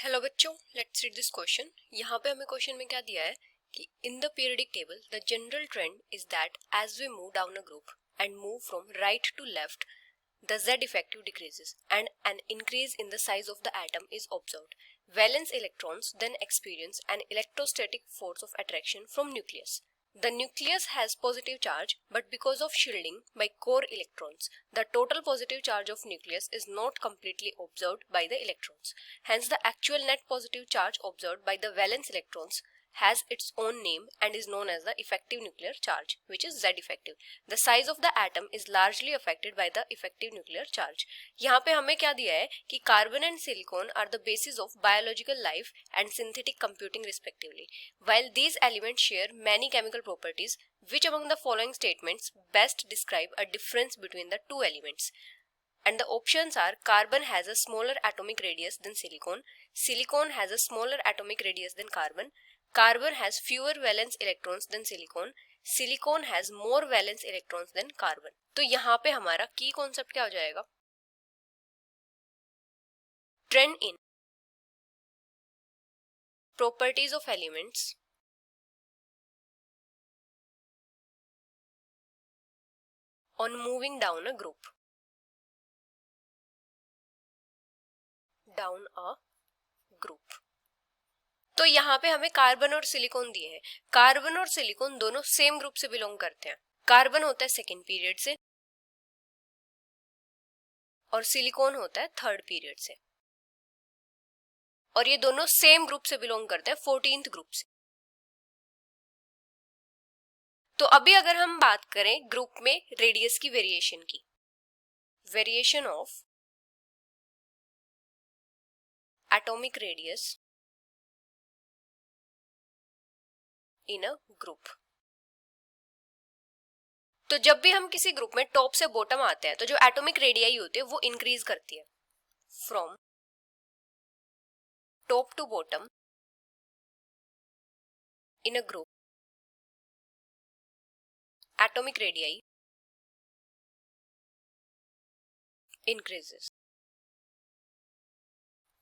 Hello बच्चों, let's read this question. यहाँ पे हमें क्वेश्चन में क्या दिया है कि in the periodic table the general trend is that as we move down a group and move from right to left the Z effective decreases and an increase in the size of the atom is observed. Valence electrons then experience an electrostatic force of attraction from nucleus. The nucleus has positive charge, but because of shielding by core electrons, the total positive charge of nucleus is not completely observed by the electrons. Hence, the actual net positive charge observed by the valence electrons has its own name and is known as the effective nuclear charge, which is Z effective. The size of the atom is largely affected by the effective nuclear charge. यहाँ पे हमें क्या दिया है कि carbon and silicon are the basis of biological life and synthetic computing respectively. While these elements share many chemical properties, which among the following statements best describe a difference between the two elements? And the options are: carbon has a smaller atomic radius than silicon, silicon has a smaller atomic radius than carbon, carbon has fewer valence electrons than silicon, silicon has more valence electrons than carbon. तो यहाँ पे हमारा की concept क्या हो जाएगा? Trend in properties of elements on moving down a group. Down a group. तो यहाँ पे हमें कार्बन और सिलिकॉन दिए हैं. कार्बन और सिलिकॉन दोनों सेम ग्रुप से बिलोंग करते हैं. कार्बन होता है सेकेंड पीरियड से और सिलिकॉन होता है थर्ड पीरियड से, और ये दोनों सेम ग्रुप से बिलोंग करते हैं 14th ग्रुप से. तो अभी अगर हम बात करें ग्रुप में रेडियस की वेरिएशन की, variation of atomic radius in a group. तो जब भी हम किसी ग्रुप में टॉप से बॉटम आते हैं तो जो एटॉमिक रेडियाई होती है वो इंक्रीज करती है. From top to bottom in a group atomic radii increases.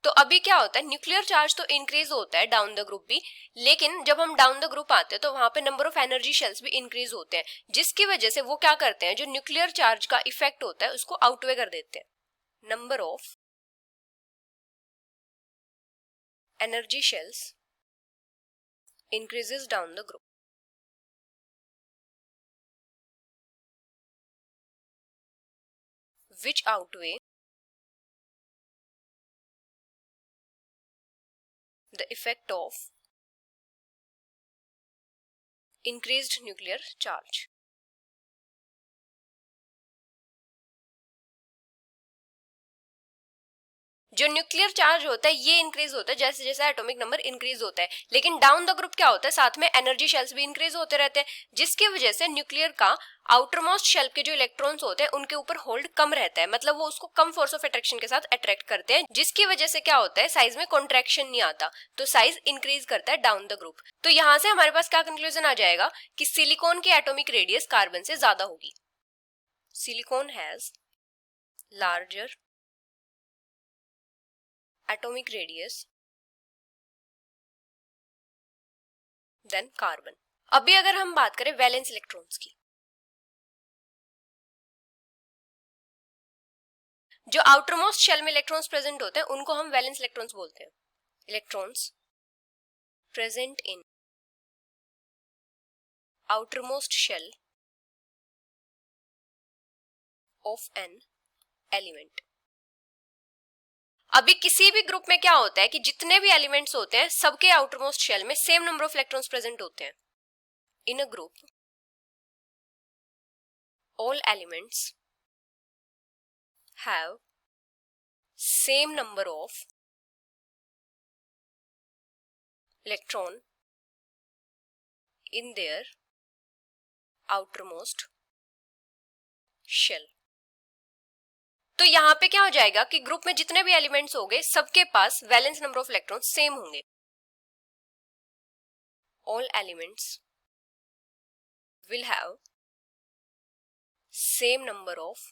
तो अभी क्या होता है, न्यूक्लियर चार्ज तो इंक्रीज होता है डाउन द ग्रुप भी, लेकिन जब हम डाउन द ग्रुप आते हैं तो वहां पे नंबर ऑफ एनर्जी शेल्स भी इंक्रीज होते हैं, जिसकी वजह से वो क्या करते हैं, जो न्यूक्लियर चार्ज का इफेक्ट होता है उसको आउटवे कर देते हैं. Number of energy shells increases down the group, which outweigh the effect of increased nuclear charge. जो न्यूक्लियर चार्ज होता है ये इंक्रीज होता है जैसे जैसे एटॉमिक नंबर इंक्रीज होता है, लेकिन डाउन द ग्रुप क्या होता है, साथ में एनर्जी शेल्स भी इंक्रीज होते रहते हैं, जिसकी वजह से न्यूक्लियर का आउटरमोस्ट शेल के जो इलेक्ट्रॉन्स होते हैं उनके ऊपर होल्ड कम रहता है, मतलब वो उसको कम फोर्स ऑफ अट्रैक्शन के साथ अट्रैक्ट करते हैं, जिसकी वजह से क्या होता है, साइज में कॉन्ट्रैक्शन नहीं आता, तो साइज इंक्रीज करता है डाउन द ग्रुप. तो यहां से हमारे पास क्या कंक्लूजन आ जाएगा कि सिलिकॉन की एटॉमिक रेडियस कार्बन से ज्यादा होगी. Silicon has larger atomic radius than carbon. अभी अगर हम बात करें वैलेंस इलेक्ट्रॉन्स की, जो आउटरमोस्ट शेल में इलेक्ट्रॉन्स प्रेजेंट होते हैं उनको हम वैलेंस इलेक्ट्रॉन्स बोलते हैं. Electrons present in outermost shell of an element. अभी किसी भी ग्रुप में क्या होता है कि जितने भी एलिमेंट्स होते हैं सबके आउटरमोस्ट शेल में same number of electrons present होते हैं. In a group all elements have same number of electron in their outermost shell. तो यहां पे क्या हो जाएगा कि ग्रुप में जितने भी एलिमेंट्स होंगे सबके पास valence number of electrons same होंगे. All elements will have same number of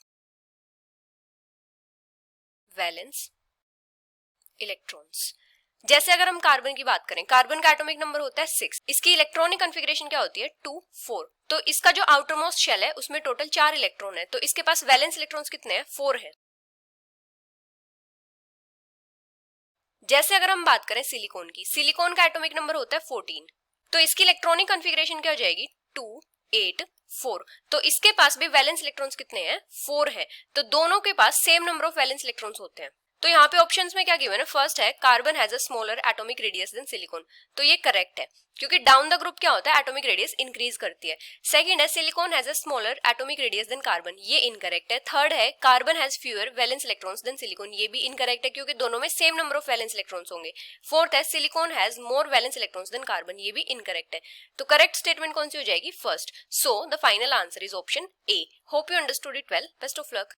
valence electrons. जैसे अगर हम कार्बन की बात करें, कार्बन का एटॉमिक नंबर होता है 6, इसकी इलेक्ट्रॉनिक कॉन्फ़िगरेशन क्या होती है 2 4, तो इसका जो आउटर मोस्ट शेल है उसमें टोटल 4 इलेक्ट्रॉन है, तो इसके पास वैलेंस इलेक्ट्रॉन्स कितने हैं 4 है। जैसे अगर हम बात करें सिलिकॉन की, सिलिकॉन का एटॉमिक नंबर होता है 14, तो इसकी इलेक्ट्रॉनिक कॉन्फ़िगरेशन क्या हो जाएगी 2 8 4, तो इसके पास भी वैलेंस इलेक्ट्रॉन्स कितने हैं 4 है, तो दोनों के पास same number of valence electrons होते हैं। तो यहाँ पे ऑप्शंस में क्या गिवन है, फर्स्ट है carbon has a smaller atomic radius than silicon, तो ये करेक्ट है क्योंकि डाउन द ग्रुप क्या होता है एटॉमिक रेडियस इंक्रीज करती है। सेकंड है silicon has a smaller atomic radius than carbon, ये इनकरेक्ट है। थर्ड है carbon has fewer valence electrons than silicon, ये भी इनकरेक्ट है क्योंकि दोनों में same number of valence electrons होंगे। फोर्थ है silicon has more valence electrons than carbon, ये भी इनकरेक्ट है। तो करेक्ट स्टेटमेंट कौन सी हो जाएगी first, so the final answer is option A. Hope you understood it well, best of luck.